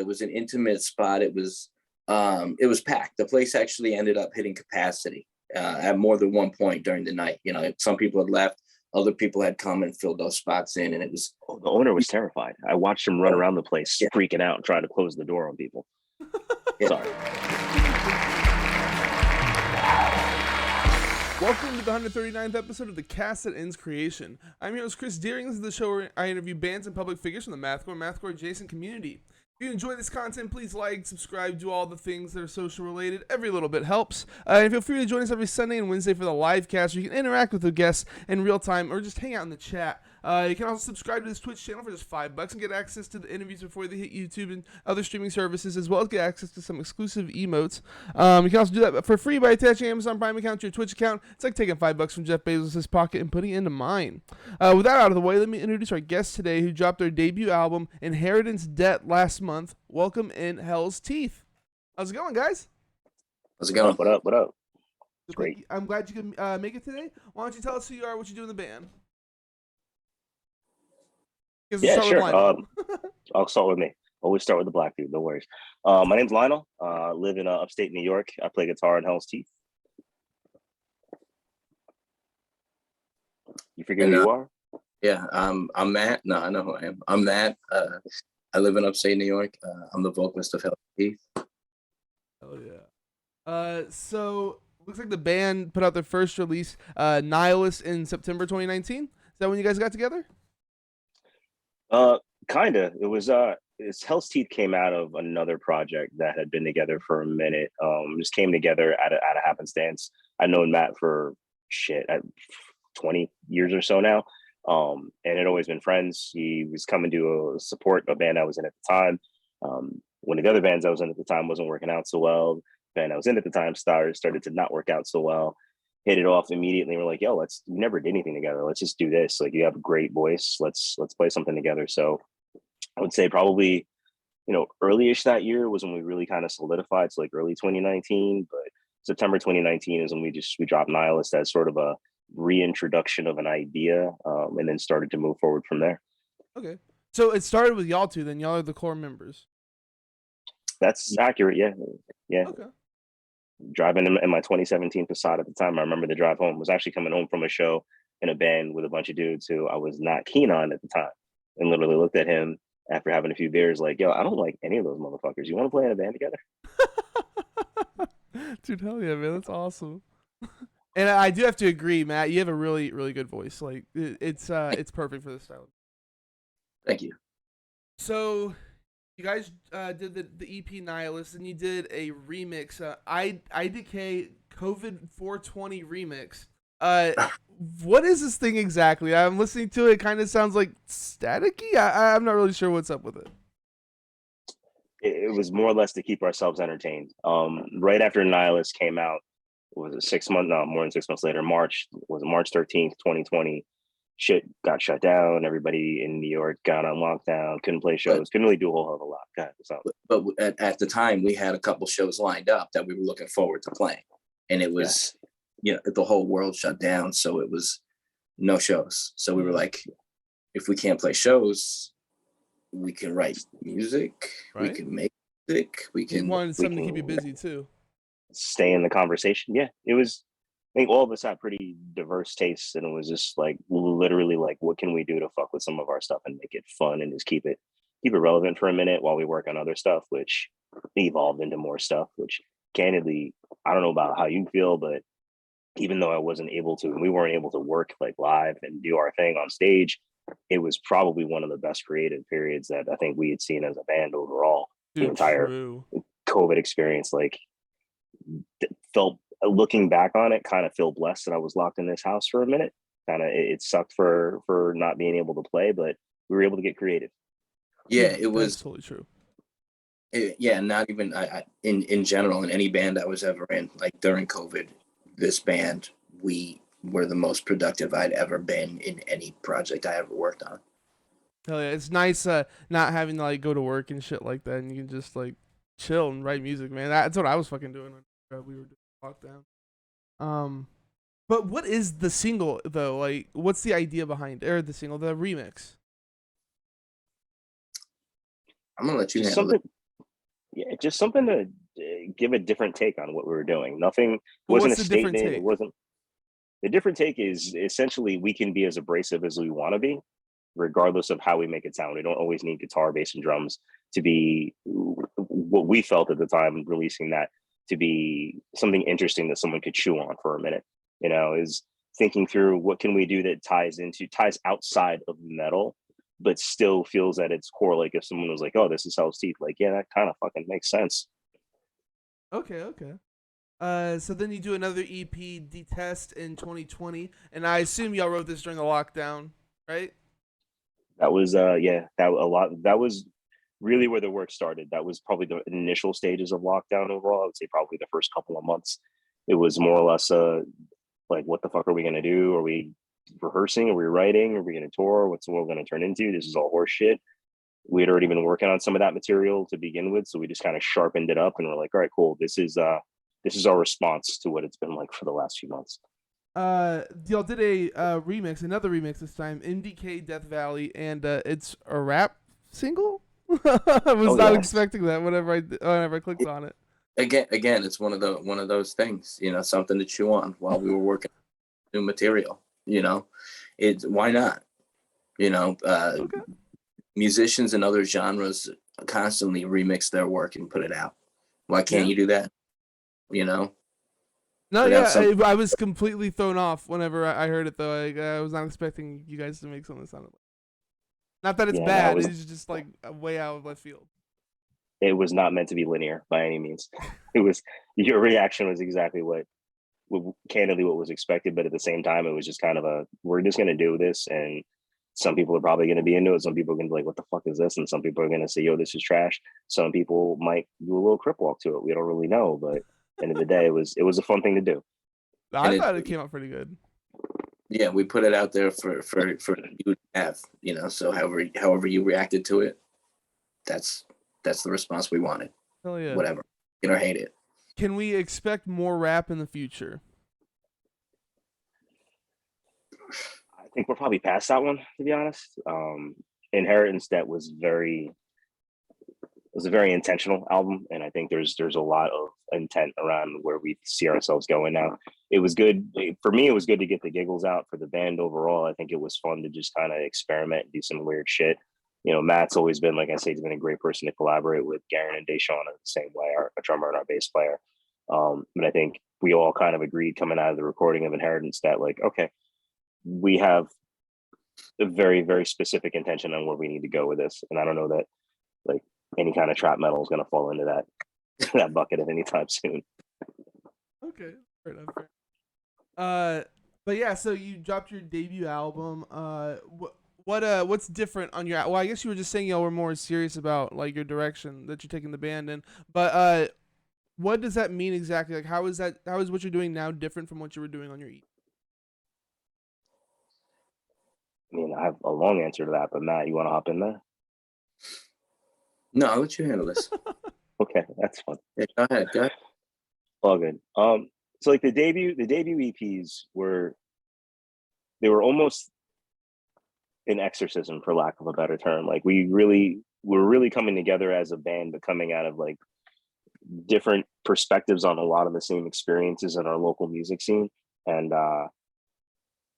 It was an intimate spot. It was packed. The place actually ended up hitting capacity at more than one point during the night. You know, some people had left, other people had come and filled those spots in, and it was. The owner was terrified. I watched him run around the place, freaking out and trying to close the door on people. Sorry. Welcome to the 139th episode of The Cast That Ends Creation. I'm your host, Chris Deering. This is the show where I interview bands and public figures from the mathcore adjacent community. If you enjoy this content, please like, subscribe, do all the things that are social related. Every little bit helps. And feel free to join us every Sunday and Wednesday for the live cast where you can interact with the guests in real time or just hang out in the chat. You can also subscribe to this Twitch channel for just $5 and get access to the interviews before they hit YouTube and other streaming services, as well as get access to some exclusive emotes. You can also do that for free by attaching an Amazon Prime account to your Twitch account. It's like taking $5 from Jeff Bezos' pocket and putting it into mine. With that out of the way, let me introduce our guest today who dropped their debut album, Inheritance Debt, last month. Welcome in Hell's Teeth. How's it going, guys? How's it going? What up? What up? It's great. I'm glad you can make it today. Why don't you tell us who you are, what you do in the band? Yeah, sure. I'll start with me. Always start with the black dude. No worries. My name's Lionel. Live in upstate New York. I play guitar in Hell's Teeth. You forget who you are? Yeah, I'm Matt. No, I know who I am. I'm Matt. I live in upstate New York. I'm the vocalist of Hell's Teeth. Oh yeah. So looks like the band put out their first release, Nihilist, in September 2019. Is that when you guys got together? Kinda. It was Hell's Teeth came out of another project that had been together for a minute. Just came together at a happenstance. I've known Matt for 20 years or so now. And had always been friends. He was coming to support a band I was in at the time. One of the other bands I was in at the time wasn't working out so well. The band I was in at the time started to not work out so well. Hit it off immediately. We're like, yo, we never did anything together. Let's just do this. Like, you have a great voice. Let's play something together. So I would say probably, early-ish that year was when we really kind of solidified. So like early 2019, but September 2019 is when we dropped Nihilist as sort of a reintroduction of an idea, and then started to move forward from there. Okay. So it started with y'all two, then y'all are the core members. That's accurate. Yeah. Okay. Driving in my 2017 Passat at the time, I remember the drive home was actually coming home from a show in a band with a bunch of dudes who I was not keen on at the time, and literally looked at him after having a few beers like, yo, I don't like any of those motherfuckers. You want to play in a band together? Dude, hell yeah, man. That's awesome. And I do have to agree, Matt, you have a really, really good voice. Like, it's perfect for this style. Thank you. So you guys did the EP Nihilist, and you did a remix, IDK COVID 420 remix. What is this thing exactly? I'm listening to it. It kind of sounds like staticky. I'm not really sure what's up with it. It was more or less to keep ourselves entertained. Right after Nihilist came out, was it more than 6 months later, March 13th, 2020, shit got shut down. Everybody in New York got on lockdown, couldn't play shows, couldn't really do a whole hell of a lot. But at the time, we had a couple shows lined up that we were looking forward to playing. And it was, the whole world shut down. So it was no shows. So we were like, if we can't play shows, we can write music, right? We can make music, we wanted something to keep you busy too. Stay in the conversation. Yeah, it was. I think all of us had pretty diverse tastes, and it was just like literally like, what can we do to fuck with some of our stuff and make it fun and just keep it relevant for a minute while we work on other stuff, which evolved into more stuff. Which, candidly, I don't know about how you feel, but even though we weren't able to work like live and do our thing on stage, it was probably one of the best creative periods that I think we had seen as a band overall. Dude, the entire COVID experience, felt, looking back on it, kind of feel blessed that I was locked in this house for a minute. Kind of, it sucked for not being able to play, but we were able to get creative. Yeah, it was totally true. Not even in general, in any band I was ever in, like during COVID, this band, we were the most productive I'd ever been in any project I ever worked on. Hell yeah, it's nice not having to go to work and shit like that, and you can just chill and write music, man. That's what I was fucking doing when we were doing lockdown. But what is the single though? What's the idea behind it, or the single, the remix? I'm gonna let you handle it. Yeah, just something to give a different take on what we were doing. Nothing But wasn't a what's the different statement. It take? wasn't. The different take is essentially we can be as abrasive as we want to be, regardless of how we make it sound. We don't always need guitar, bass, and drums to be what we felt at the time releasing that to be something interesting that someone could chew on for a minute. Is thinking through what can we do that ties outside of metal, but still feels at its core like if someone was like, "Oh, this is Hell's Teeth," like, yeah, that kind of fucking makes sense. Okay. So then you do another EP, Detest, in 2020, and I assume y'all wrote this during the lockdown, right? That was that was really where the work started. That was probably the initial stages of lockdown overall. I would say probably the first couple of months. It was more or less like, what the fuck are we gonna do? Are we rehearsing? Are we writing? Are we gonna tour? What's the world gonna turn into? This is all horse shit. We had already been working on some of that material to begin with, so we just kind of sharpened it up and we're like, all right, cool. This is our response to what it's been like for the last few months. Y'all did another remix this time, MDK Death Valley, and it's a rap single. I was not expecting that whenever I clicked on it. Again, it's one of those things, something to chew on while we were working new material. It's why not? Okay. Musicians in other genres constantly remix their work and put it out. Why can't you do that? No, Put out some- I was completely thrown off whenever I heard it though. I was not expecting you guys to make something that sounded like. Not that it's bad. It's just like way out of left field. It was not meant to be linear by any means. It was Your reaction was exactly candidly what was expected, but at the same time, it was just kind of we're just gonna do this, and some people are probably gonna be into it. Some people are gonna be like, "What the fuck is this?" And some people are gonna say, "Yo, this is trash." Some people might do a little crip walk to it. We don't really know, but at the end of the day, it was a fun thing to do. I thought it came out pretty good. Yeah, we put it out there for you to have, so however you reacted to it, that's the response we wanted. Hell yeah. Whatever, or hate it. Can we expect more rap in the future? I think we're probably past that one, to be honest. Inheritance Debt was a very intentional album, and I think there's a lot of intent around where we see ourselves going now. It was good for me. It was good to get the giggles out for the band overall. I think it was fun to just kind of experiment and do some weird shit. Matt's always been, like I say, he's been a great person to collaborate with. Garen and Deshawn are the same way, our drummer and our bass player. But I think we all kind of agreed coming out of the recording of Inheritance that, like, okay, we have a very, very specific intention on where we need to go with this. And I don't know that like any kind of trap metal is going to fall into that bucket at any time soon. Okay, fair enough. But yeah, so you dropped your debut album. What's different on your? Well, I guess you were just saying y'all were more serious about like your direction that you're taking the band in. But what does that mean exactly? Like, how is what you're doing now different from what you were doing on your EP? I mean, I have a long answer to that, but Matt, you want to hop in there? No, I'll let you handle this. Okay, that's fun. Yeah, go ahead. All good. So like the debut EPs were almost an exorcism, for lack of a better term. Like we're really coming together as a band, but coming out of like different perspectives on a lot of the same experiences in our local music scene. And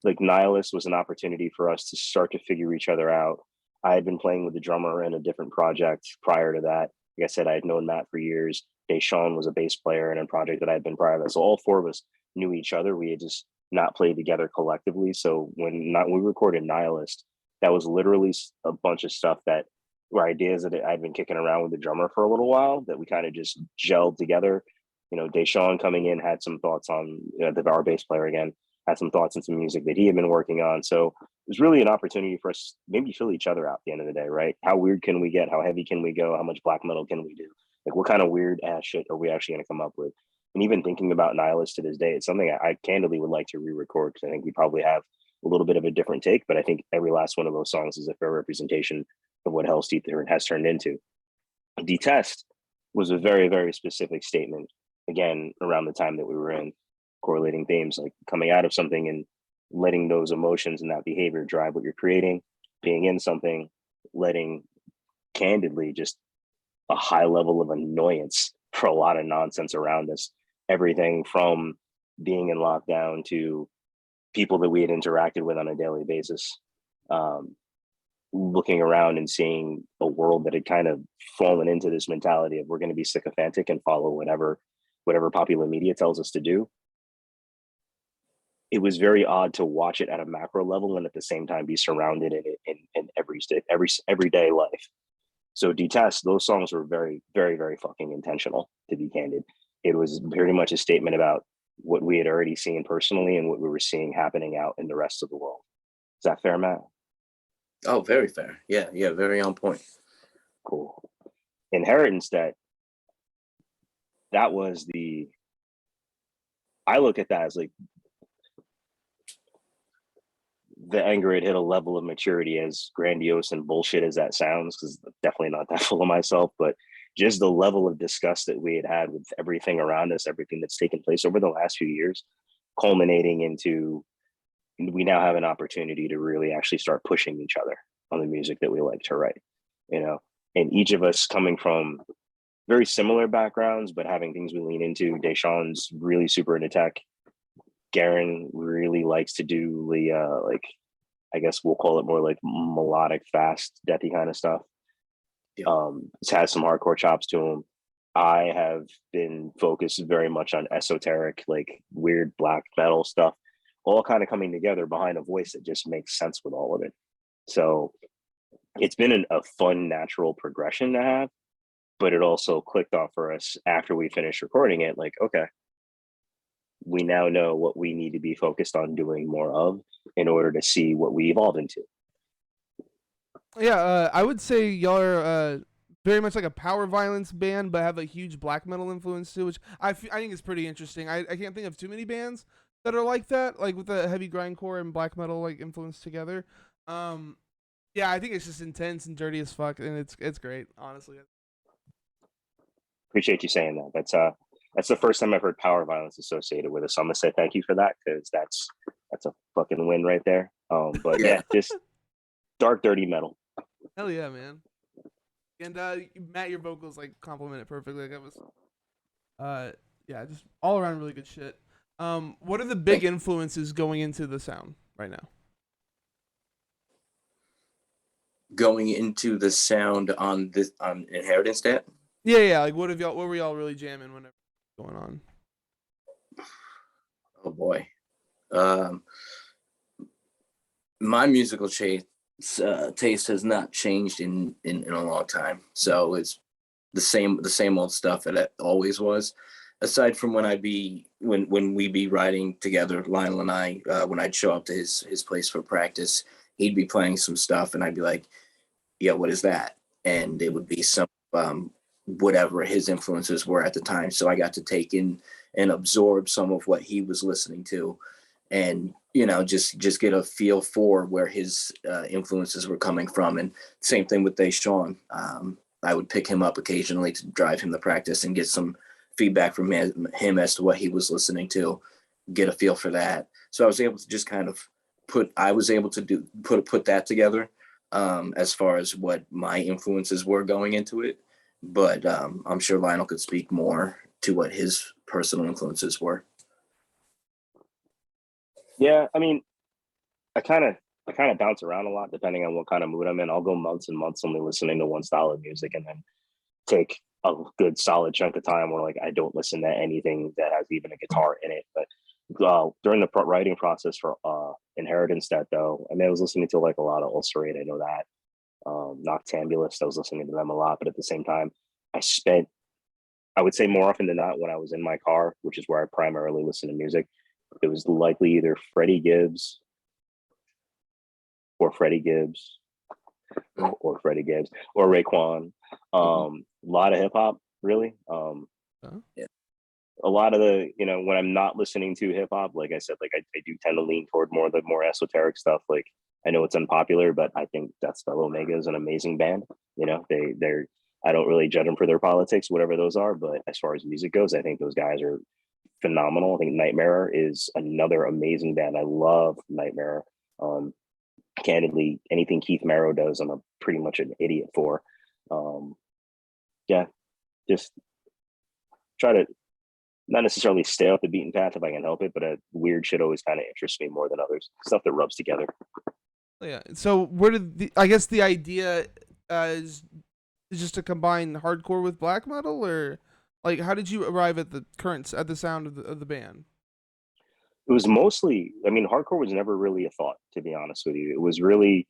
like Nihilist was an opportunity for us to start to figure each other out. I had been playing with the drummer in a different project prior to that. Like I said, I had known Matt for years. Deshawn was a bass player in a project that I had been prior to that. So all four of us knew each other. We had just not played together collectively. So when we recorded Nihilist, that was literally a bunch of stuff that were ideas that I'd been kicking around with the drummer for a little while that we kind of just gelled together. Deshawn coming in had some thoughts on our bass player again, had some thoughts on some music that he had been working on. So it was really an opportunity for us maybe to fill each other out at the end of the day, right? How weird can we get? How heavy can we go? How much black metal can we do? Like what kind of weird ass shit are we actually going to come up with? And even thinking about Nihilist to this day, it's something I candidly would like to re-record because I think we probably have a little bit of a different take, but I think every last one of those songs is a fair representation of what Hell's Teeth has turned into. Detest was a very, very specific statement, again, around the time that we were in, correlating themes, like coming out of something and letting those emotions and that behavior drive what you're creating, being in something, letting candidly just a high level of annoyance for a lot of nonsense around us. Everything from being in lockdown to people that we had interacted with on a daily basis. Looking around and seeing a world that had kind of fallen into this mentality of we're going to be sycophantic and follow whatever popular media tells us to do. It was very odd to watch it at a macro level and at the same time be surrounded in it in everyday life. So Detest, those songs were very, very, very fucking intentional, to be candid. It was pretty much a statement about what we had already seen personally and what we were seeing happening out in the rest of the world. Is that fair, Matt? Oh, very fair. Yeah, very on point. Cool. Inheritance Debt, that was I look at that as like the anger had hit a level of maturity, as grandiose and bullshit as that sounds, because definitely not that full of myself, but just the level of disgust that we had with everything around us, everything that's taken place over the last few years, culminating into we now have an opportunity to really actually start pushing each other on the music that we like to write, and each of us coming from very similar backgrounds, but having things we lean into. Deshaun's really super into tech. Garen really likes to do the like, I guess we'll call it more like melodic, fast, deathy kind of stuff. Yeah. Has some hardcore chops to him. I have been focused very much on esoteric, like weird black metal stuff, all kind of coming together behind a voice that just makes sense with all of it. So it's been a fun, natural progression to have, but it also clicked off for us after we finished recording it. Like, okay, we now know what we need to be focused on doing more of in order to see what we evolve into. Yeah, I would say y'all are very much like a power violence band, but have a huge black metal influence too, which I think is pretty interesting. I can't think of too many bands that are like that, like with the heavy grindcore and black metal like influence together. Yeah, I think it's just intense and dirty as fuck, and it's great, honestly. Appreciate you saying that. That's the first time I've heard power violence associated with it. So I'm gonna say thank you for that, because that's a fucking win right there. But yeah, just dark, dirty metal. Hell yeah, man. And Matt, your vocals like complement it perfectly. Like it was, yeah, just all around really good shit. What are the big influences going into the sound right now? Going into the sound on Inheritance Debt? Yeah. Like what were y'all really jamming whenever going on? Oh boy. My musical taste has not changed in a long time. So it's the same old stuff that it always was. Aside from when we be riding together, Lionel and I, when I'd show up to his place for practice, he'd be playing some stuff and I'd be like, yeah, what is that? And it would be some whatever his influences were at the time. So I got to take in and absorb some of what he was listening to, and just get a feel for where his influences were coming from. And same thing with Deshaun. I would pick him up occasionally to drive him to practice and get some feedback from him as to what he was listening to, get a feel for that. So I was able to just kind of put that together as far as what my influences were going into it. But I'm sure Lionel could speak more to what his personal influences were. Yeah, I mean, I kind of bounce around a lot depending on what kind of mood I'm in. I'll go months and months only listening to one style of music, and then take a good solid chunk of time where like I don't listen to anything that has even a guitar in it. But during the writing process for Inheritance Debt, though, I mean, I was listening to like a lot of Ulcerate. I know that. Noctambulist, I was listening to them a lot, but at the same time, I would say more often than not, when I was in my car, which is where I primarily listen to music, it was likely either Freddie Gibbs or Raekwon. A lot of hip hop, really. Yeah. A lot of the, when I'm not listening to hip hop, like I said, like I do tend to lean toward the more esoteric stuff. Like I know it's unpopular, but I think that Spell Omega is an amazing band. They're I don't really judge them for their politics, whatever those are, but as far as music goes, I think those guys are phenomenal. I think Nightmare is another amazing band. I love Nightmare. Candidly, anything Keith Marrow does, I'm pretty much an idiot for. yeah, just try to not necessarily stay off the beaten path if I can help it, but weird shit always kind of interests me more than others. Stuff that rubs together. Yeah. So where did I guess the idea is just to combine hardcore with black metal, or like how did you arrive at the sound of the band? It was mostly, I mean, hardcore was never really a thought, to be honest with you. It was really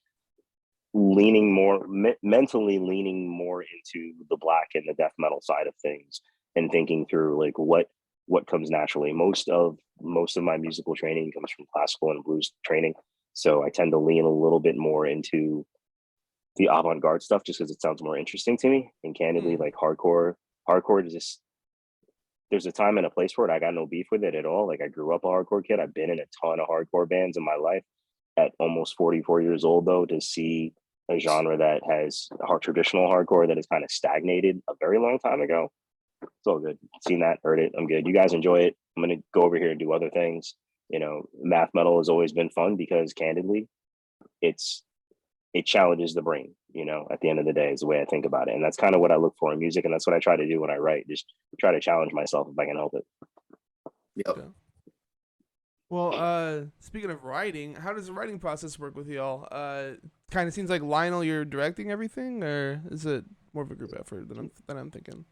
leaning more mentally leaning more into the black and the death metal side of things, and thinking through like what comes naturally. Most of my musical training comes from classical and blues training, so I tend to lean a little bit more into the avant-garde stuff just because it sounds more interesting to me. And candidly, like hardcore is just, there's a time and a place for it. I got no beef with it at all. Like, I grew up a hardcore kid. I've been in a ton of hardcore bands in my life. At almost 44 years old, though, to see a genre that has traditional hardcore that has kind of stagnated a very long time ago, it's all good. Seen that, heard it. I'm good. You guys enjoy it. I'm gonna go over here and do other things. Math metal has always been fun because, candidly, it challenges the brain. At the end of the day, is the way I think about it, and that's kind of what I look for in music, and that's what I try to do when I write. Just try to challenge myself if I can help it. Yep. Okay. Well, speaking of writing, how does the writing process work with y'all? Kind of seems like Lionel, you're directing everything, or is it more of a group effort than I'm thinking?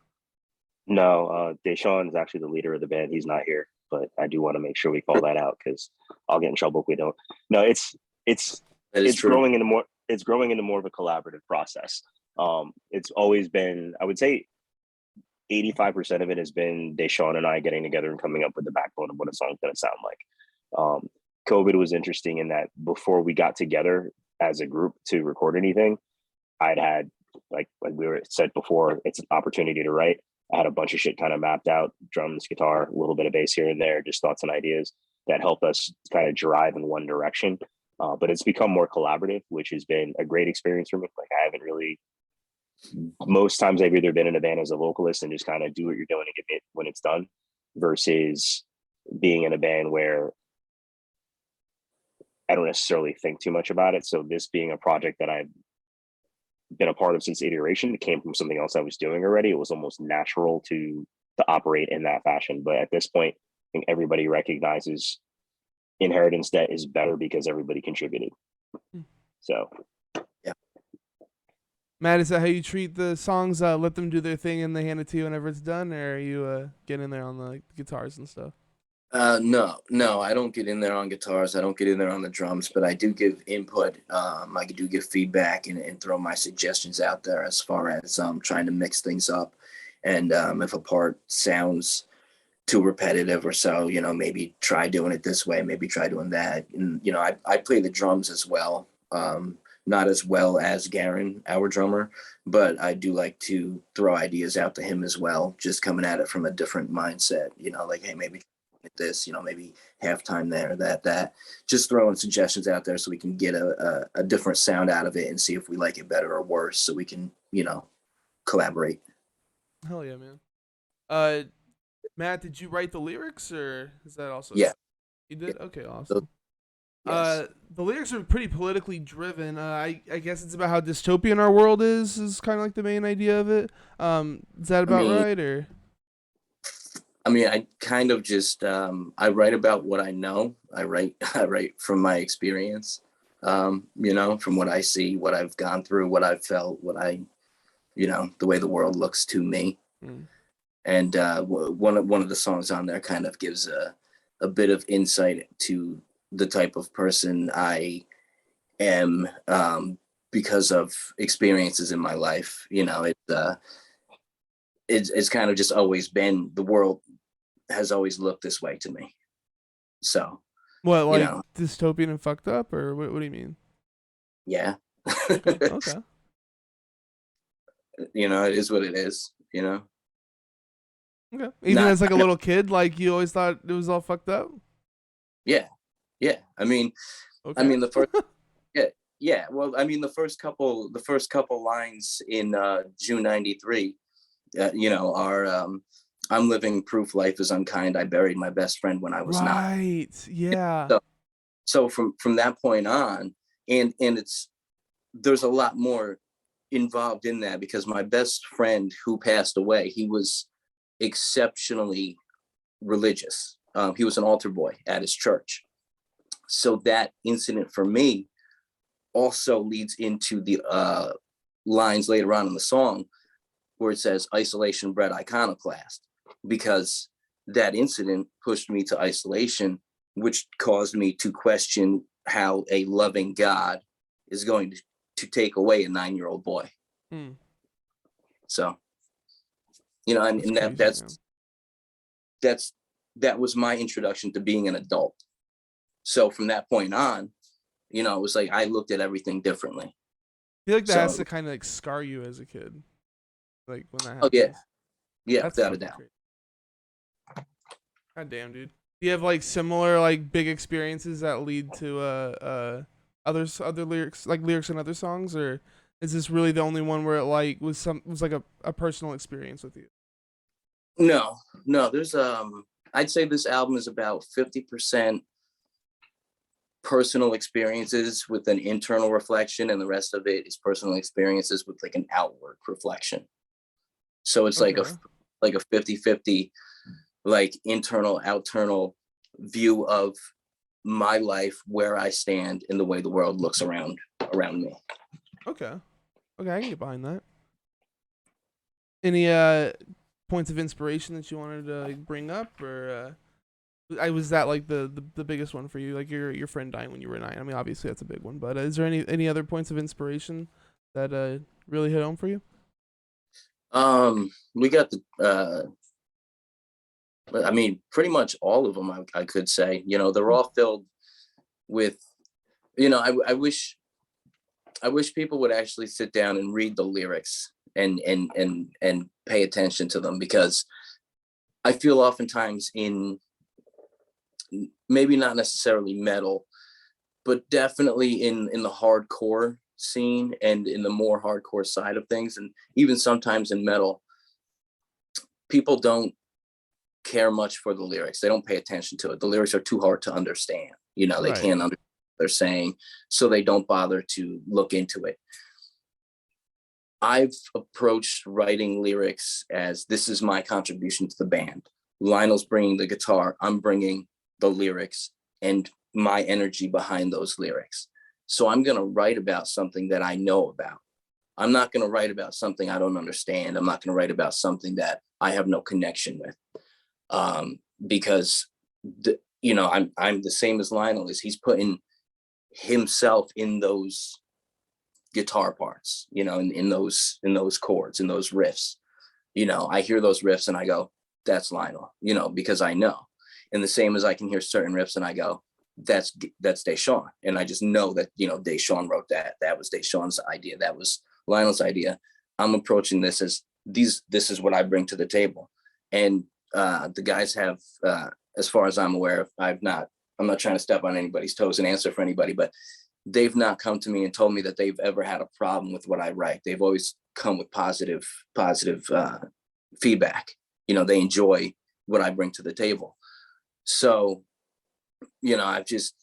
No, Deshaun is actually the leader of the band. He's not here, but I do want to make sure we call that out because I'll get in trouble if we don't. No, it's That is true. growing into more of a collaborative process. It's always been, I would say, 85% of it has been Deshaun and I getting together and coming up with the backbone of what a song's going to sound like. COVID was interesting in that before we got together as a group to record anything, I'd had, like we were said before, it's an opportunity to write. I had a bunch of shit kind of mapped out: drums, guitar, a little bit of bass here and there, just thoughts and ideas that help us kind of drive in one direction. But it's become more collaborative, which has been a great experience for me. Like, I haven't really, most times I've either been in a band as a vocalist and just kind of do what you're doing and get it when it's done, versus being in a band where I don't necessarily think too much about it. So this being a project that I've been a part of since iteration, it came from something else I was doing already. It was almost natural to operate in that fashion. But at this point, I think everybody recognizes inheritance debt is better because everybody contributed. So yeah. Matt, is that how you treat the songs? Let them do their thing and they hand it to you whenever it's done, or are you getting in there on the guitars and stuff? No, I don't get in there on guitars. I don't get in there on the drums, but I do give input. I do give feedback and throw my suggestions out there as far as trying to mix things up. And if a part sounds too repetitive or so, maybe try doing it this way, maybe try doing that. And, I play the drums as well. Not as well as Garen, our drummer, but I do like to throw ideas out to him as well, just coming at it from a different mindset, like, hey, maybe this, maybe halftime there, that, just throwing suggestions out there so we can get a different sound out of it and see if we like it better or worse, so we can, collaborate. Hell yeah, man. Matt, did you write the lyrics, or is that also? Yeah. You did? Yeah. Okay, awesome. Yes. The lyrics are pretty politically driven. I guess it's about how dystopian our world is kind of like the main idea of it. Is that about right, or? I kind of just I write about what I know. I write from my experience. From what I see, what I've gone through, what I've felt, what I, the way the world looks to me. And one of the songs on there kind of gives a bit of insight to the type of person I am because of experiences in my life. It's kind of just always been, the world has always looked this way to me. So what, like dystopian and fucked up, or what do you mean? Yeah. Okay. It is what it is, Okay. Even as like a little kid, like you always thought it was all fucked up? Yeah. Okay. The first yeah. Well, the first couple lines in June 93, are I'm living proof life is unkind. I buried my best friend when I was 9. Right. Yeah. So from that point on, and there's a lot more involved in that because my best friend who passed away, he was exceptionally religious. He was an altar boy at his church. So that incident for me also leads into the lines later on in the song where it says isolation bred iconoclast, because that incident pushed me to isolation, which caused me to question how a loving God is going to take away a 9-year-old boy. So, you know, and that was my introduction to being an adult. So from that point on, you know, it was like I looked at everything differently. I feel like that has to kind of like scar you as a kid, like when that happens. Oh yeah, that's without a doubt. Crazy. God damn, dude. Do you have like similar like big experiences that lead to other lyrics, like lyrics in other songs, or is this really the only one where it like was like a personal experience with you? No, there's I'd say this album is about 50% personal experiences with an internal reflection, and the rest of it is personal experiences with like an outward reflection. So it's like a 50-50 like internal outternal view of my life, where I stand, and the way the world looks around me. Okay, I can get behind that. Any points of inspiration that you wanted to bring up, or was that like the biggest one for you, like your friend dying when you were 9? I mean, obviously that's a big one, but is there any other points of inspiration that really hit home for you? We got the I mean, pretty much all of them, I could say. You know, they're all filled with, you know, I wish people would actually sit down and read the lyrics and pay attention to them, because I feel oftentimes in, maybe not necessarily metal, but definitely in the hardcore scene and in the more hardcore side of things, and even sometimes in metal, people don't care much for the lyrics. They don't pay attention to it. The lyrics are too hard to understand. You know, they can't understand what they're saying, so they don't bother to look into it. I've approached writing lyrics as, this is my contribution to the band. Lionel's bringing the guitar, I'm bringing the lyrics and my energy behind those lyrics. So I'm going to write about something that I know about. I'm not going to write about something I don't understand. I'm not going to write about something that I have no connection with. Because you know, I'm the same as Lionel is. He's putting himself in those guitar parts, you know, in those chords, in those riffs. You know, I hear those riffs and I go, that's Lionel, you know, because I know. And the same as I can hear certain riffs and I go, that's Deshawn. And I just know that, you know, Deshawn wrote that. That was Deshawn's idea. That was Lionel's idea. I'm approaching this as this is what I bring to the table. And the guys have, as far as I'm aware, I'm not trying to step on anybody's toes and answer for anybody, but they've not come to me and told me that they've ever had a problem with what I write. They've always come with positive feedback. You know, they enjoy what I bring to the table. So, you know, I've just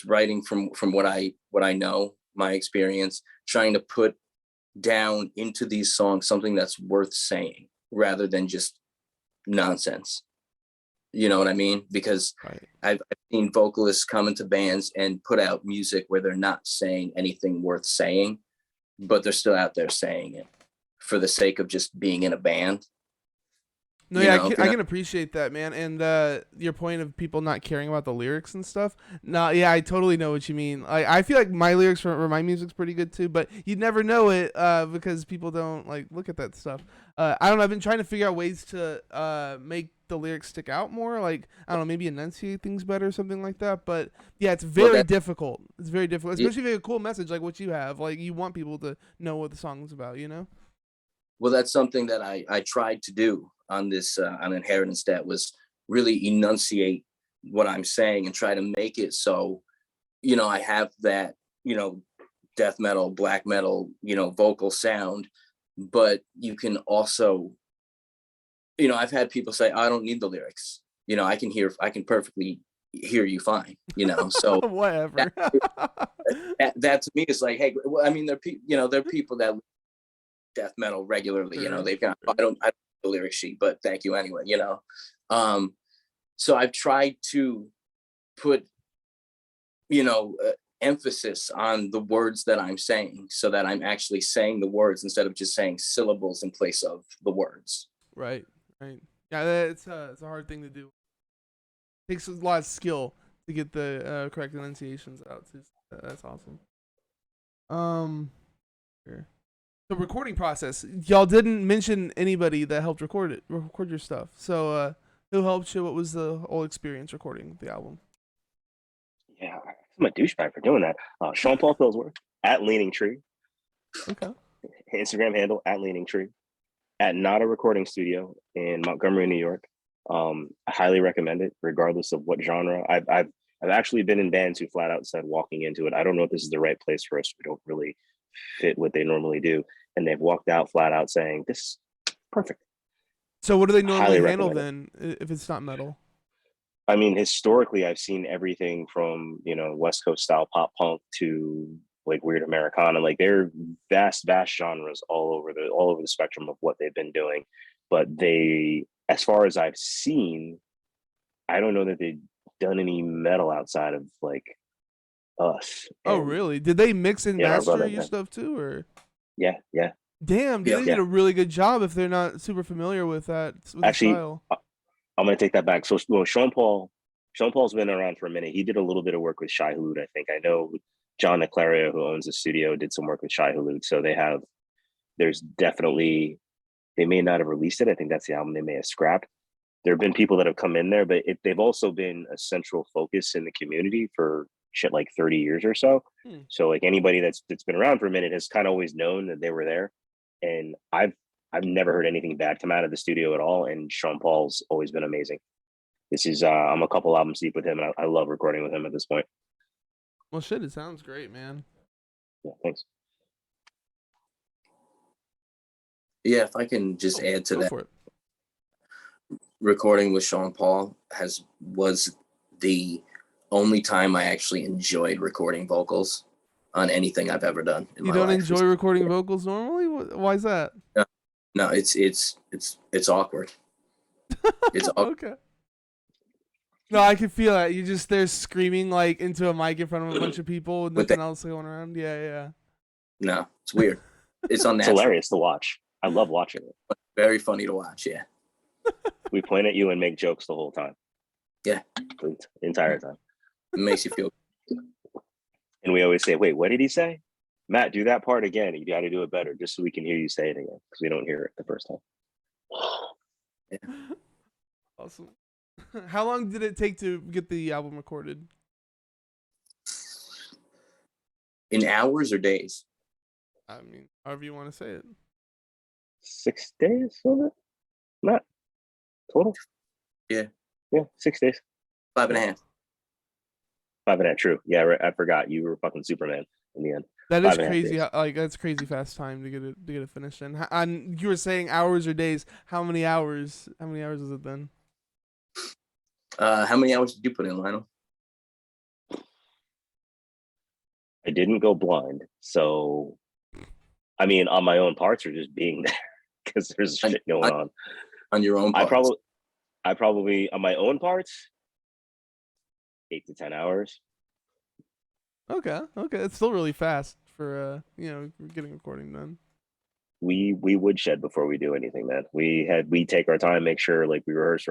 writing from what I know, my experience, trying to put down into these songs something that's worth saying rather than just nonsense. You know what I mean? Because I've seen vocalists come into bands and put out music where they're not saying anything worth saying, but they're still out there saying it for the sake of just being in a band. No, yeah, I can appreciate that, man. And your point of people not caring about the lyrics and stuff. No, yeah, I totally know what you mean. I feel like my lyrics for my music's pretty good too, but you'd never know it because people don't like look at that stuff. I don't know. I've been trying to figure out ways to make the lyrics stick out more. Like, I don't know, maybe enunciate things better or something like that. But yeah, it's very difficult. It's very difficult, especially if you have a cool message like what you have. Like, you want people to know what the song's about, you know? Well, that's something that I tried to do on this on Inheritance, that was really enunciate what I'm saying and try to make it so, you know, I have that, you know, death metal, black metal, you know, vocal sound, but you can also, you know, I've had people say, I don't need the lyrics. You know, I can perfectly hear you fine, you know. So Whatever. that to me is like, hey, well, I mean, there are people that death metal regularly, you know. Sure, They've got sure. I don't know the lyric sheet, but thank you anyway, you know. So I've tried to put, emphasis on the words that I'm saying, so that I'm actually saying the words instead of just saying syllables in place of the words. Right, right. Yeah, it's a hard thing to do. Takes a lot of skill to get the correct enunciations out. So that's awesome. Here. The recording process. Y'all didn't mention anybody that helped record your stuff. So who helped you? What was the whole experience recording the album? Yeah, I'm a douchebag for doing that. Sean Paul Pillsworth at Leaning Tree, Okay. Instagram handle at Leaning Tree, at Not a Recording Studio in Montgomery, New York. I highly recommend it, regardless of what genre. I've actually been in bands who flat out said walking into it, I don't know if this is the right place for us. We don't really fit what they normally do, and they've walked out flat out saying this is perfect. So what do they Highly normally handle recommend then if it's not metal? I mean, historically, I've seen everything from West Coast style pop punk to like weird Americana. Like they're vast genres all over the spectrum of what they've been doing. But they, as far as I've seen, I don't know that they've done any metal outside of like us. Oh, And really? Did they mix and our master brother, your stuff too, or? yeah. Damn, dude, Yeah. they did a really good job if they're not super familiar with that with the Actually, style. I'm gonna take that back. So, well, Sean Paul's been around for a minute. He did a little bit of work with Shai Hulud, I think. I know John Leclario, who owns the studio, did some work with Shai Hulud. So there's definitely, they may not have released it. I think that's the album they may have scrapped. There have been people that have come in there, but they've also been a central focus in the community for shit like 30 years or so. So like anybody that's been around for a minute has kind of always known that they were there. And I've never heard anything bad come out of the studio at all. And Sean Paul's always been amazing. This is I'm a couple albums deep with him, and I love recording with him at this point. Well, shit, it sounds great, man. Yeah, thanks. Yeah, if I can just add to Go that, for it. recording with Sean Paul was the only time I actually enjoyed recording vocals on anything I've ever done in You my don't life. enjoy recording vocals normally? Why is that? No, it's awkward. It's awkward. Okay. No, I can feel that. You just they're screaming like into a mic in front of a bunch of people with nothing else going around. Yeah. No, it's weird. It's It's unnatural. hilarious to watch. I love watching it. Very funny to watch. Yeah. We point at you and make jokes the whole time. Yeah. The entire time. It makes you feel. And we always say, wait, what did he say? Matt, do that part again. You got to do it better just so we can hear you say it again because we don't hear it the first time. Yeah. Awesome. How long did it take to get the album recorded? In hours or days? I mean, however you want to say it. 6 days of it? Not total. Yeah. 6 days. 5.5. 5.5. True. Yeah, right. I forgot you were fucking Superman in the end. That is 5.5 crazy. days. Like that's crazy fast time to get it finished in. And you were saying hours or days. How many hours? How many hours is it then? How many hours did you put in, Lionel? I didn't go blind, so I mean, on my own parts or just being there because there's shit going on. On your own parts? I probably on my own parts 8 to 10 hours. Okay. It's still really fast for getting recording done. We woodshed before we do anything, man. We take our time, make sure like we rehearse.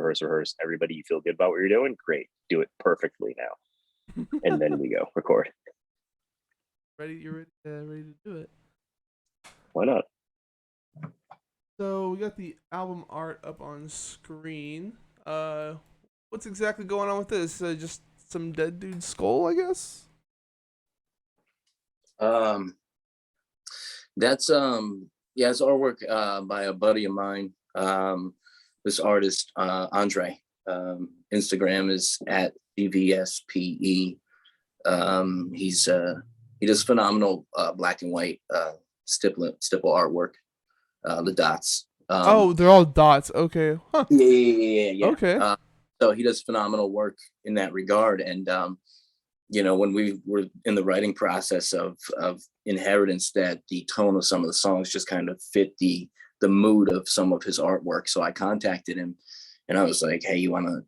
Everybody, you feel good about what you're doing? Great. Do it perfectly now. And then we go record. You're ready to do it. Why not? So we got the album art up on screen. What's exactly going on with this? Just some dead dude's skull, I guess. That's it's artwork by a buddy of mine. This artist Andre. Instagram is at DVSPE. He does phenomenal black and white stipple artwork. The dots. They're all dots. Okay. Huh. Yeah. Okay. So he does phenomenal work in that regard. And when we were in the writing process of Inheritance, that the tone of some of the songs just kind of fit the mood of some of his artwork. So I contacted him and I was like, hey, you wanna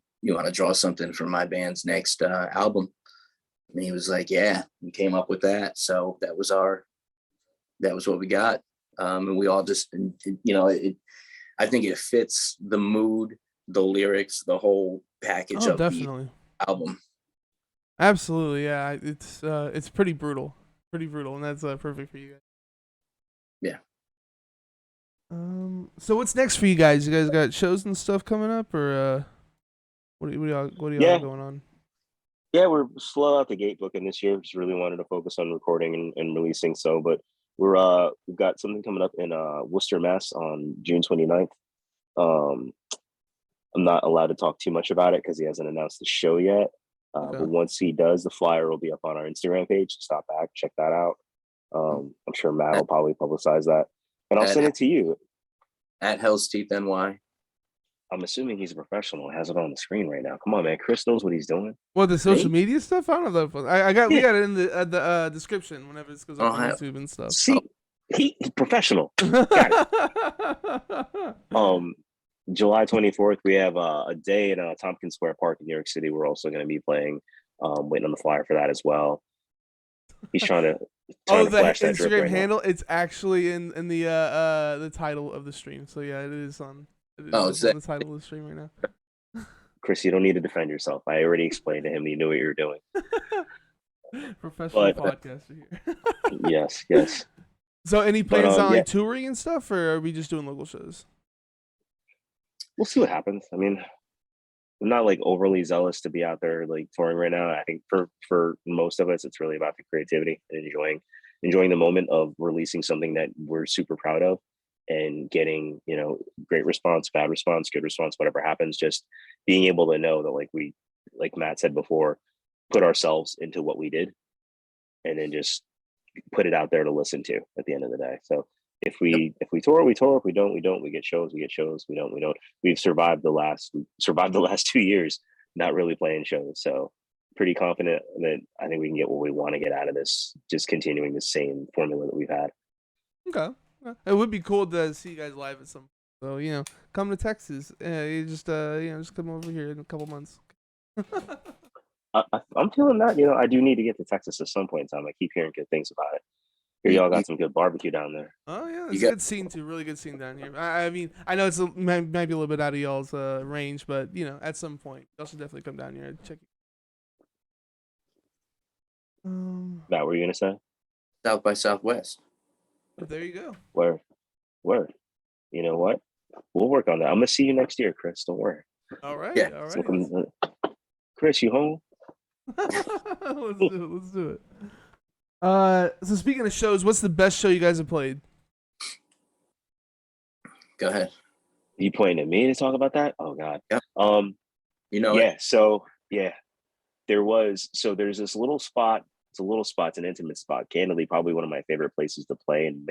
draw something for my band's next album? And he was like, yeah. We came up with that. So that was what we got. And we all just, I think it fits the mood, the lyrics, the whole package of definitely. the album. Absolutely, yeah. It's pretty brutal, and that's perfect for you guys. Yeah. So what's next for you guys? You guys got shows and stuff coming up, or what do y'all Yeah. going on? Yeah, we're slow out the gate booking this year. Just really wanted to focus on recording and releasing. So, but we've got something coming up in Worcester, Mass on June 29th. I'm not allowed to talk too much about it because he hasn't announced the show yet. Okay. But once he does, the flyer will be up on our Instagram page. Stop back, check that out. I'm sure Matt will probably publicize that, and I'll send it to you. At Hell's Teeth NY. I'm assuming he's a professional. Has it on the screen right now. Come on, man. Chris knows what he's doing. Well, the social media stuff. I don't know. We got it in the description whenever this goes up on YouTube and stuff. See, he's professional. Got it. July 24th, we have a day in Tompkins Square Park in New York City. We're also going to be playing. Waiting on the flyer for that as well. He's trying to the flash that Instagram right handle. Now. It's actually in the title of the stream. So yeah, it is on. It's on the title of the stream right now. Chris, you don't need to defend yourself. I already explained to him. You knew what you were doing. Professional podcaster here. Yes. So, any plans on like touring and stuff, or are we just doing local shows? We'll see what happens. I mean, I'm not like overly zealous to be out there like touring right now. I think for most of us, it's really about the creativity and enjoying the moment of releasing something that we're super proud of and getting, great response, bad response, good response, whatever happens, just being able to know that like Matt said before, put ourselves into what we did and then just put it out there to listen to at the end of the day. So if we tour, we tour. If we don't, we don't. We get shows. We don't. We've survived the last 2 years not really playing shows. So pretty confident that I think we can get what we want to get out of this, just continuing the same formula that we've had. Okay. It would be cool to see you guys live at some. So come to Texas. You just come over here in a couple months. I'm feeling that. I do need to get to Texas at some point in time. I keep hearing good things about it. Y'all got some good barbecue down there. Oh yeah, it's a good scene too. Really good scene down here. I mean, I know might be a little bit out of y'all's range, but at some point, y'all should definitely come down here and check it. That what were you gonna say? South by Southwest. There you go. Where? You know what? We'll work on that. I'm gonna see you next year, Chris. Don't worry. All right. Yeah. All right. Chris, you home? Let's do it. So speaking of shows, what's the best show you guys have played? Go ahead. You pointing at me to talk about that? Oh God. Yep. Yeah. So there's this little spot. It's a little spot. It's an intimate spot. Candidly, probably one of my favorite places to play in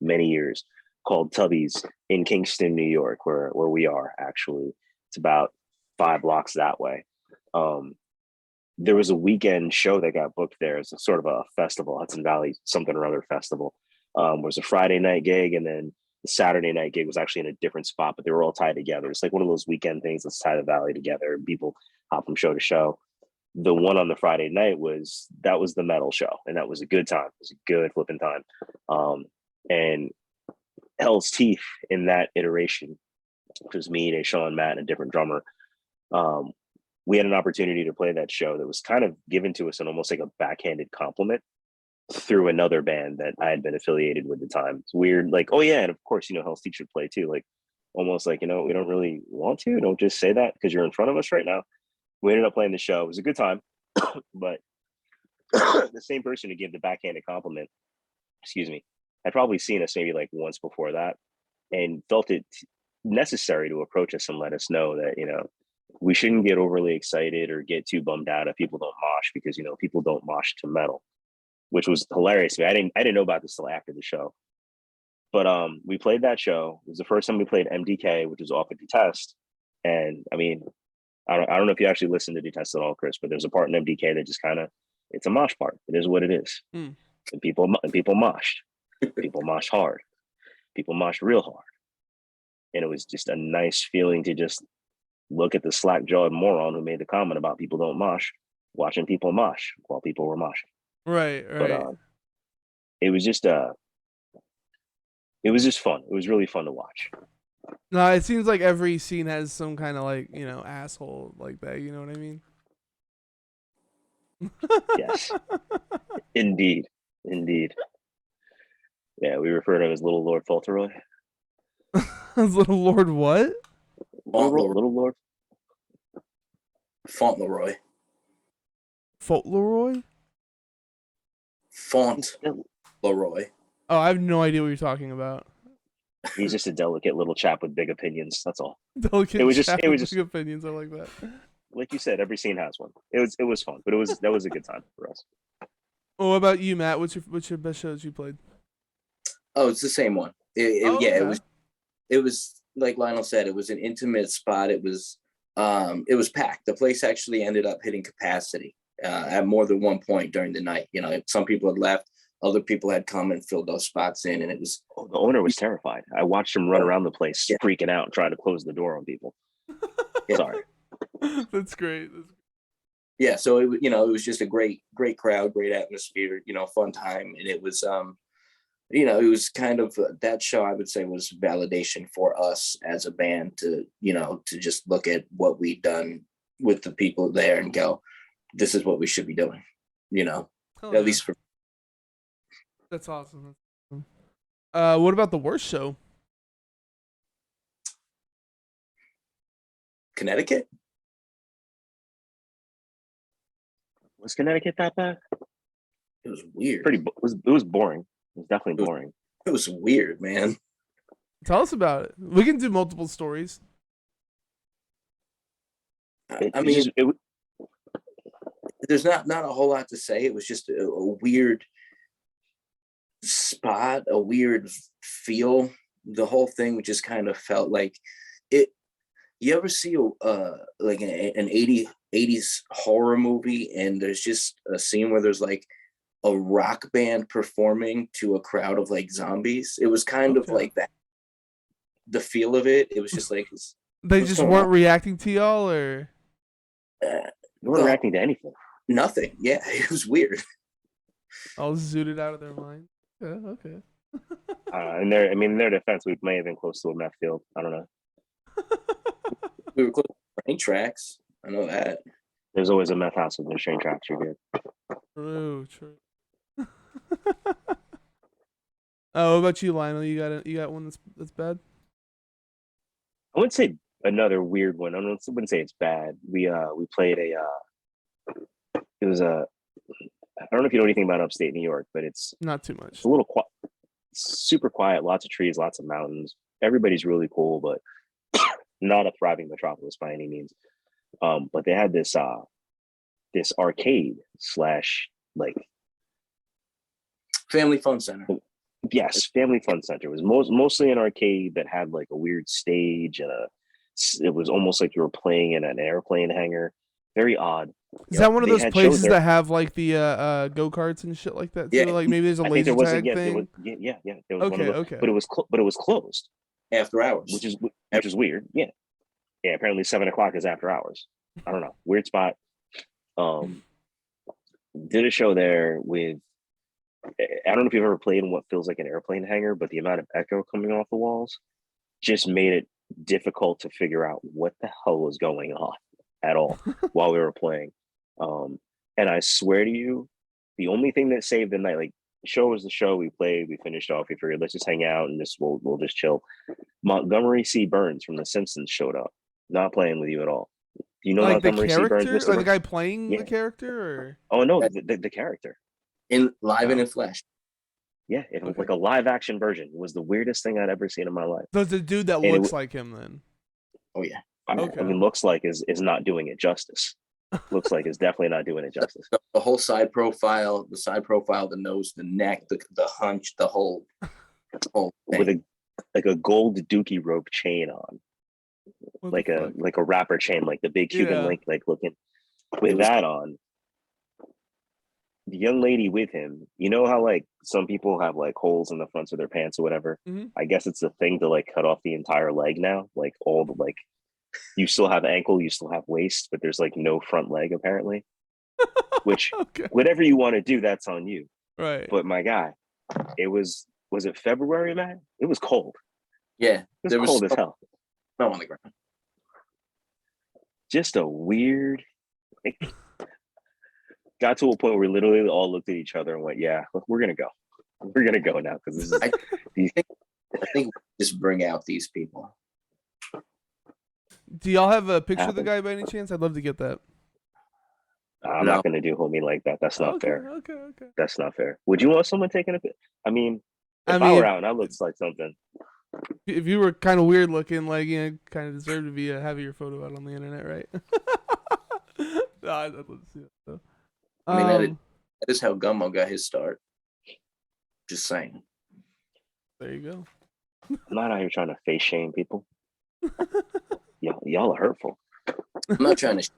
many years. Called Tubby's in Kingston, New York, where we are actually. It's about 5 blocks that way. There was a weekend show that got booked there. It's a sort of a festival, Hudson Valley something or other festival. It was a Friday night gig, and then the Saturday night gig was actually in a different spot, but they were all tied together. It's like one of those weekend things that's tie the valley together, and people hop from show to show. The one on the Friday night was the metal show, and that was a good time. It was a good flipping time. And Hell's Teeth in that iteration, which was me, Deshaun, Matt, and a different drummer. We had an opportunity to play that show that was kind of given to us in almost like a backhanded compliment through another band that I had been affiliated with at the time. It's weird, like, oh yeah, and of course, Hell's Teeth should play too. Like, almost like, we don't really want to. Don't just say that because you're in front of us right now. We ended up playing the show. It was a good time, but the same person who gave the backhanded compliment, had probably seen us maybe like once before that and felt it necessary to approach us and let us know that, we shouldn't get overly excited or get too bummed out if people don't mosh, because, people don't mosh to metal, which was hilarious. I didn't know about this till after the show, but we played that show. It was the first time we played MDK, which was off at the test. And I mean, I don't know if you actually listen to Detest at all, Chris, but there's a part in MDK that just kind of, it's a mosh part. It is what it is. Mm. And people moshed. People moshed hard. People moshed real hard. And it was just a nice feeling to just look at the slack-jawed moron who made the comment about people don't mosh, watching people mosh while people were moshing. Right. But it was just fun. It was really fun to watch. No, it seems like every scene has some kind of like, you know, asshole like that. You know what I mean? Yes. Indeed. Yeah, we refer to him as Little Lord Fauntleroy. Little Lord what? Little Lord Fauntleroy. Fauntleroy? Fauntleroy. Oh, I have no idea what you're talking about. He's just a delicate little chap with big opinions. That's all. Delicate It was chap just with big opinions. I like that. like you said, every scene has one. It was fun, but that was a good time for us. Oh, what about you, Matt? What's your best shows you played? Oh, it's the same one. Okay. It was like Lionel said, it was an intimate spot. It was packed. The place actually ended up hitting capacity at more than one point during the night. You know, some people had left, other people had come and filled those spots in, and it was. Oh, the owner was terrified. I watched him run around the place, freaking out, trying to close the door on people. Sorry. That's great. Yeah, so it was just a great crowd, great atmosphere, fun time, and it was it was kind of that show, I would say, was validation for us as a band to just look at what we'd done with the people there and go, this is what we should be doing, at least for. That's awesome. What about the worst show? Connecticut? Was Connecticut that bad? It was weird. It was boring. It was definitely boring. It was weird, man. Tell us about it. We can do multiple stories. There's not a whole lot to say. It was just a weird spot, a weird feel. The whole thing just kind of felt like it. You ever see like an 80s horror movie, and there's just a scene where there's like a rock band performing to a crowd of like zombies? It was kind of like that. The feel of it. It was just like they just weren't reacting to y'all, or they weren't reacting to anything. Nothing. Yeah, it was weird. All zooted out of their mind. Yeah, okay. In their defense, we may have been close to a meth field. I don't know. We were close to train tracks. I know that. There's always a meth house with no train tracks. You're good. True. Oh, what about you, Lionel? You got one that's bad? I wouldn't say another weird one. I wouldn't say it's bad. We played it was I don't know if you know anything about upstate New York, but it's not too much. It's a little quiet, super quiet, lots of trees, lots of mountains. Everybody's really cool, but not a thriving metropolis by any means. But they had this arcade / like family fun center. Yes, family fun center. It was mostly an arcade that had like a weird stage and it was almost like you were playing in an airplane hangar. Very odd. Is that one of those places that have like the go-karts and shit like that too? Yeah. Like maybe there's a laser tag thing. There was one of those, okay. But it was closed after hours, which is weird. Yeah. Apparently 7:00 is after hours. I don't know. Weird spot. Did a show there with. I don't know if you've ever played in what feels like an airplane hangar, but the amount of echo coming off the walls just made it difficult to figure out what the hell was going on at all while we were playing. And I swear to you, the only thing that saved the night, like the show was the show, we played, we finished off, we figured let's just hang out and we'll just chill. Montgomery C. Burns from The Simpsons showed up, not playing with you at all. You know, like Montgomery C. Burns, Mr. Like the guy playing the character, or oh no, the character in live and in flesh. Yeah, it was like a live action version. It was the weirdest thing I'd ever seen in my life. There's a dude that looks like him then. Oh yeah. I mean, looks like is not doing it justice. Looks like is definitely not doing it justice. The whole side profile, the nose, the neck, the hunch, the whole thing. With a gold dookie rope chain on. What like the fuck? a rapper chain, like the big Cuban Yeah. link, like looking with that on. The young lady with him, you know how like some people have like holes in the fronts of their pants or whatever. Mhm. I guess it's a thing to like cut off the entire leg now, like all the like you still have ankle, you still have waist, but there's like no front leg apparently. Which Okay. whatever you want to do, that's on you. Right. But my guy, it was it February, man? It was cold. Yeah, It was there was cold as hell. snow on the ground. Just a weird. It got to a point where we literally all looked at each other and went, "Yeah, we're gonna go. We're gonna go now because this is I these." think we just bring out these people. Do y'all have a picture of the Happen. guy by any chance? I'd love to get that. I'm No. not gonna do homie like that. That's not Okay. fair. Okay. That's not fair. Would you want someone taking a pic? I mean, I if I were mean, out and I looked like something, if you were kind of weird looking, like, you know, kind of deserve to be have your photo out on the internet, right? No, I'd love to see that though. I mean, that is how Gummo got his start. Just saying. There you go. I'm not out here trying to face shame people. Y'all are hurtful. I'm not trying to.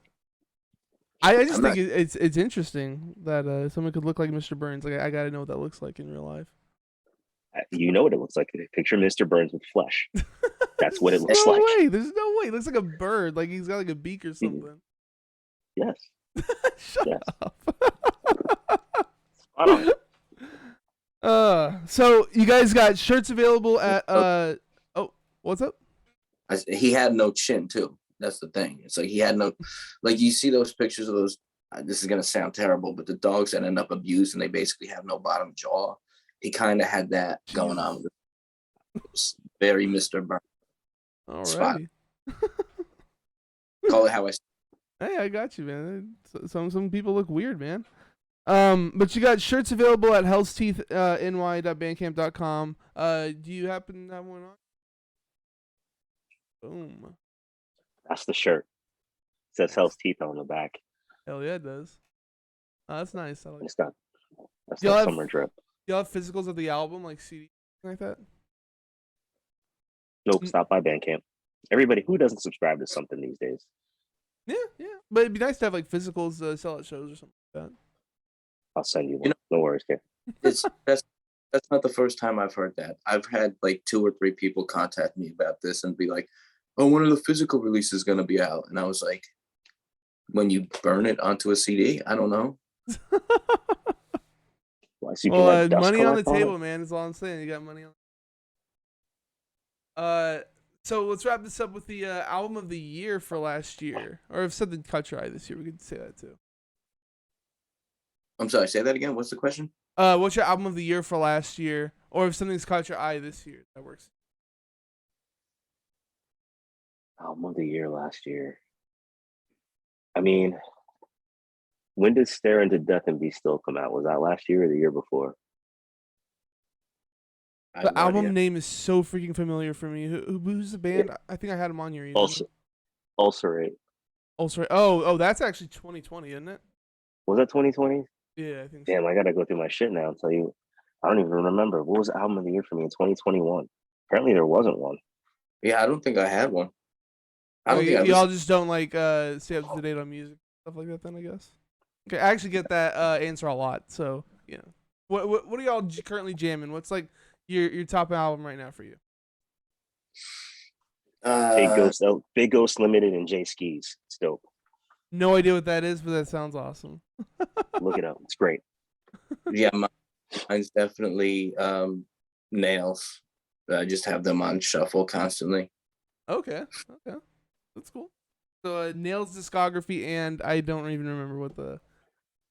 I just I'm think not- it's interesting that someone could look like Mr. Burns. Like, I gotta know what that looks like in real life. You know what it looks like. Picture Mr. Burns with flesh. That's what it looks no like. way. There's no way. It looks like a bird. Like he's got like a beak or something. Yes. Shut Yes. up. Spot on. So you guys got shirts available at oh, what's up? He had no chin too. That's the thing. It's like he had no, like you see those pictures of those. This is gonna sound terrible, but the dogs that end up abused and they basically have no bottom jaw. He kind of had that going on. It was very Mr. Burns. Spot. Alrighty. Call it how I. Hey, I got you, man. Some people look weird, man. But you got shirts available at hellsteethny.bandcamp.com. Do you happen to have one on? Boom. That's the shirt. It says Hell's Teeth on the back. Hell yeah, it does. That's nice. I like It's not. That's Y'all not have- summer drip. Y'all have physicals of the album, like CD, like that? Nope. Stop by Bandcamp. Everybody who doesn't subscribe to something these days. Yeah. But it'd be nice to have like physicals sell at shows or something like that. I'll send you one. You know- No worries, kid. That's not the first time I've heard that. I've had like 2 or 3 people contact me about this and be like, "Oh, one of the physical releases is gonna be out," and I was like, "When you burn it onto a CD, I don't know." Well, I see Well, like dust money on the collect table, it. man. Is all I'm saying. You got money on. So let's wrap this up with the album of the year for last year, or if something caught your eye this year, we could say that too. I'm sorry. Say that again. What's the question? What's your album of the year for last year, or if something's caught your eye this year, that works. Album of the year last year. I mean, when did Stare Into Death and Be Still come out? Was that last year or the year before? I The have no album idea. name is so freaking familiar for me. Who's the band? I think I had him on here. Ulcerate. Sorry. Oh, that's actually 2020, isn't it? Was that 2020? Yeah, I think so. Damn, I gotta go through my shit now and tell you. I don't even remember. What was the album of the year for me in 2021? Apparently there wasn't one. Yeah, I don't think I had one. I don't think I y'all listened. just don't like stay up to date on music stuff like that. Then I guess. Okay, I actually get that answer a lot. So you know, what are y'all currently jamming? What's like your top album right now for you? Big Ghost Limited and J Skis. It's dope. No idea what that is, but that sounds awesome. Look it up. It's great. Yeah, mine's definitely Nails. I just have them on shuffle constantly. Okay, that's cool. So Nails discography, and I don't even remember what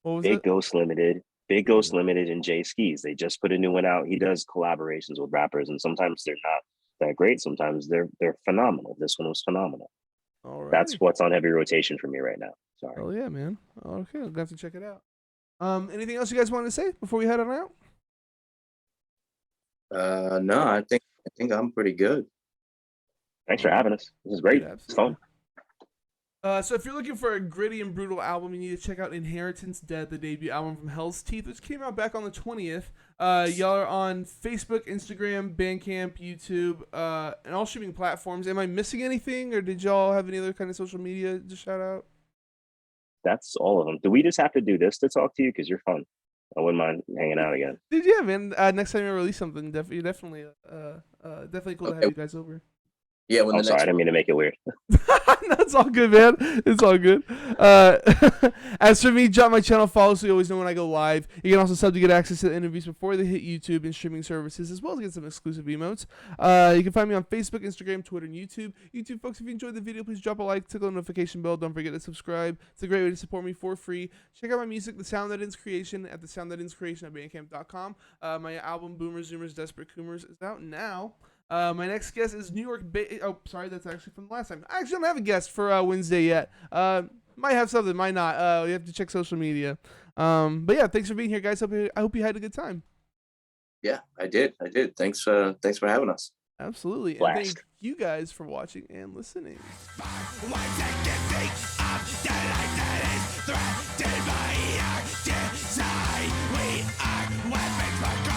was Big it? Ghost Limited. Big Ghost Limited and Jay Skis. They just put a new one out. He does collaborations with rappers, and sometimes they're not that great. Sometimes they're phenomenal. This one was phenomenal. All right. That's what's on heavy rotation for me right now. Sorry. Oh yeah, man. Okay, I'll have to check it out. Anything else you guys wanted to say before we head on out? No, I think I'm pretty good. Thanks for having us. This is great. Yeah, It's fun. So if you're looking for a gritty and brutal album, you need to check out Inheritance Dead, the debut album from Hell's Teeth, which came out back on the 20th. Y'all are on Facebook, Instagram, Bandcamp, YouTube, and all streaming platforms. Am I missing anything, or did y'all have any other kind of social media to shout out? That's all of them. Do we just have to do this to talk to you? Because you're fun. I wouldn't mind hanging out again. Dude, yeah, man. Next time you release something, definitely cool to have you guys over. Yeah, when I'm sorry, I didn't mean to make it weird. No, it's all good, man. It's all good. As for me, drop my channel, follow so you always know when I go live. You can also sub to get access to the interviews before they hit YouTube and streaming services, as well as get some exclusive emotes. You can find me on Facebook, Instagram, Twitter, and YouTube. YouTube, folks, if you enjoyed the video, please drop a like, tickle the notification bell. Don't forget to subscribe. It's a great way to support me for free. Check out my music, The Sound That Ends Creation, at thesoundthatendscreation@bandcamp.com. My album, Boomers, Zoomers, Desperate Coomers, is out now. My next guest is New York. Oh, sorry, that's actually from the last time. I actually don't have a guest for Wednesday yet. Might have something, might not. You have to check social media. But yeah, thanks for being here, guys. I hope you had a good time. Yeah, I did. Thanks for having us. Absolutely. Blast. And thank you guys for watching and listening. We are weapons for